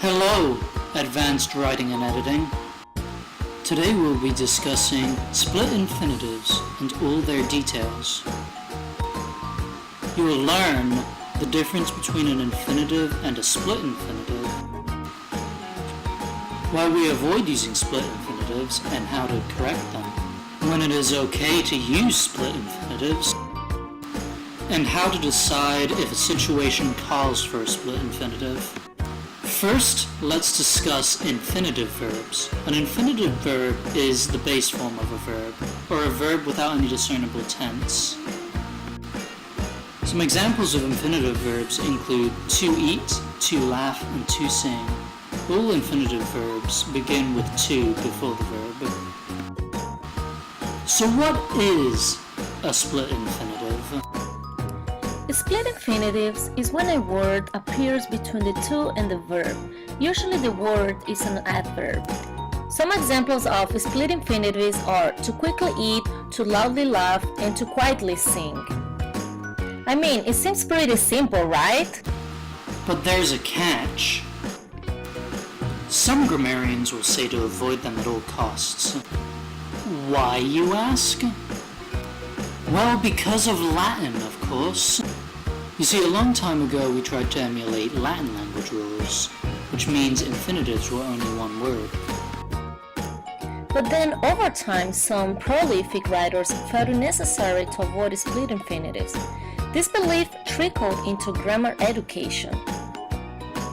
Hello, Advanced Writing and Editing. Today we'll be discussing split infinitives and all their details. You will learn the difference between an infinitive and a split infinitive, why we avoid using split infinitives and how to correct them, when it is okay to use split infinitives, and how to decide if a situation calls for a split infinitive. First, let's discuss infinitive verbs. An infinitive verb is the base form of a verb, or a verb without any discernible tense. Some examples of infinitive verbs include to eat, to laugh, and to sing. All infinitive verbs begin with to before the verb. So what is a split infinitive? Split infinitives is when a word appears between the to and the verb. Usually the word is an adverb. Some examples of split infinitives are to quickly eat, to loudly laugh, and to quietly sing. I mean, it seems pretty simple, right? But there's a catch. Some grammarians will say to avoid them at all costs. Why, you ask? Well, because of Latin, of course. You see, a long time ago we tried to emulate Latin language rules, which means infinitives were only one word. But then, over time, some prolific writers felt it necessary to avoid split infinitives. This belief trickled into grammar education.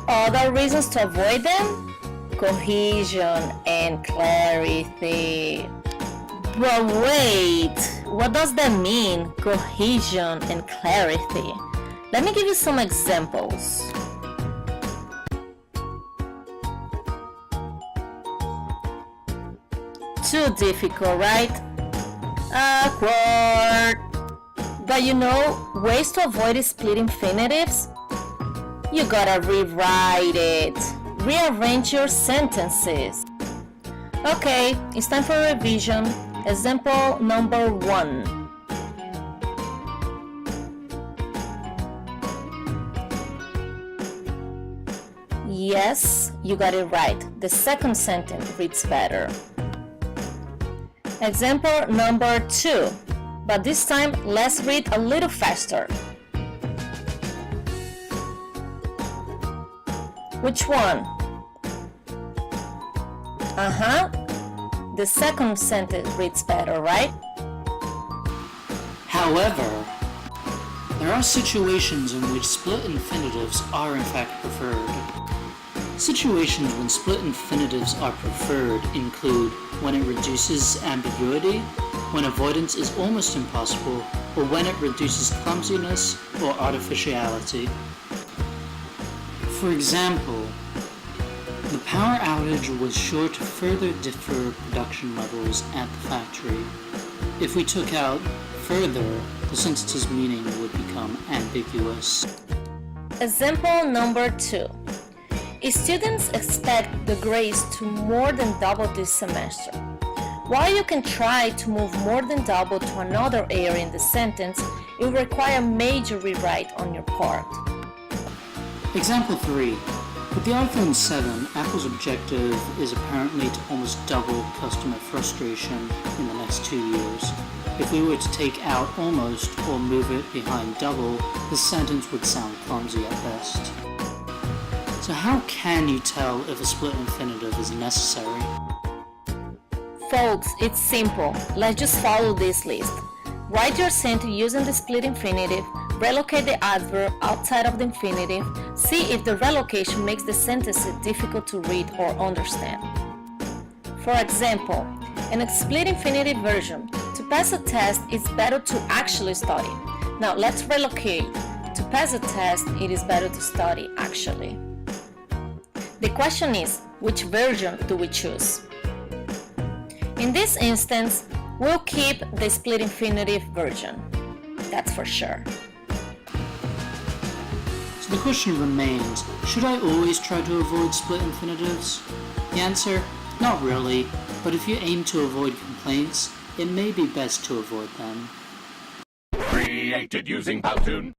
Other reasons to avoid them? Cohesion and clarity. But wait, what does that mean, cohesion and clarity? Let me give you some examples. Too difficult, right? Awkward. But you know, ways to avoid split infinitives? You gotta rewrite it. Rearrange your sentences. Okay, it's time for revision. Example number 1. Yes, you got it right. The second sentence reads better. Example number 2. But this time, let's read a little faster. Which one? The second sentence reads better, right? However, there are situations in which split infinitives are in fact preferred. Situations when split infinitives are preferred include when it reduces ambiguity, when avoidance is almost impossible, or when it reduces clumsiness or artificiality. For example, the power outage was sure to further defer production levels at the factory. If we took out further, the sentence's meaning would become ambiguous. Example number 2. Students expect the grades to more than double this semester. While you can try to move more than double to another area in the sentence, it will require a major rewrite on your part. Example 3. With the iPhone 7, Apple's objective is apparently to almost double customer frustration in the next 2 years. If we were to take out almost or move it behind double, this sentence would sound clumsy at best. So how can you tell if a split infinitive is necessary? Folks, it's simple. Let's just follow this list. Write your sentence using the split infinitive, relocate the adverb outside of the infinitive, see if the relocation makes the sentence difficult to read or understand. For example, in a split infinitive version, to pass a test, it's better to actually study. Now let's relocate. To pass a test, it is better to study actually. The question is, which version do we choose? In this instance, we'll keep the split infinitive version. That's for sure. So the question remains, should I always try to avoid split infinitives? The answer, not really, but if you aim to avoid complaints, it may be best to avoid them. Created using Powtoon.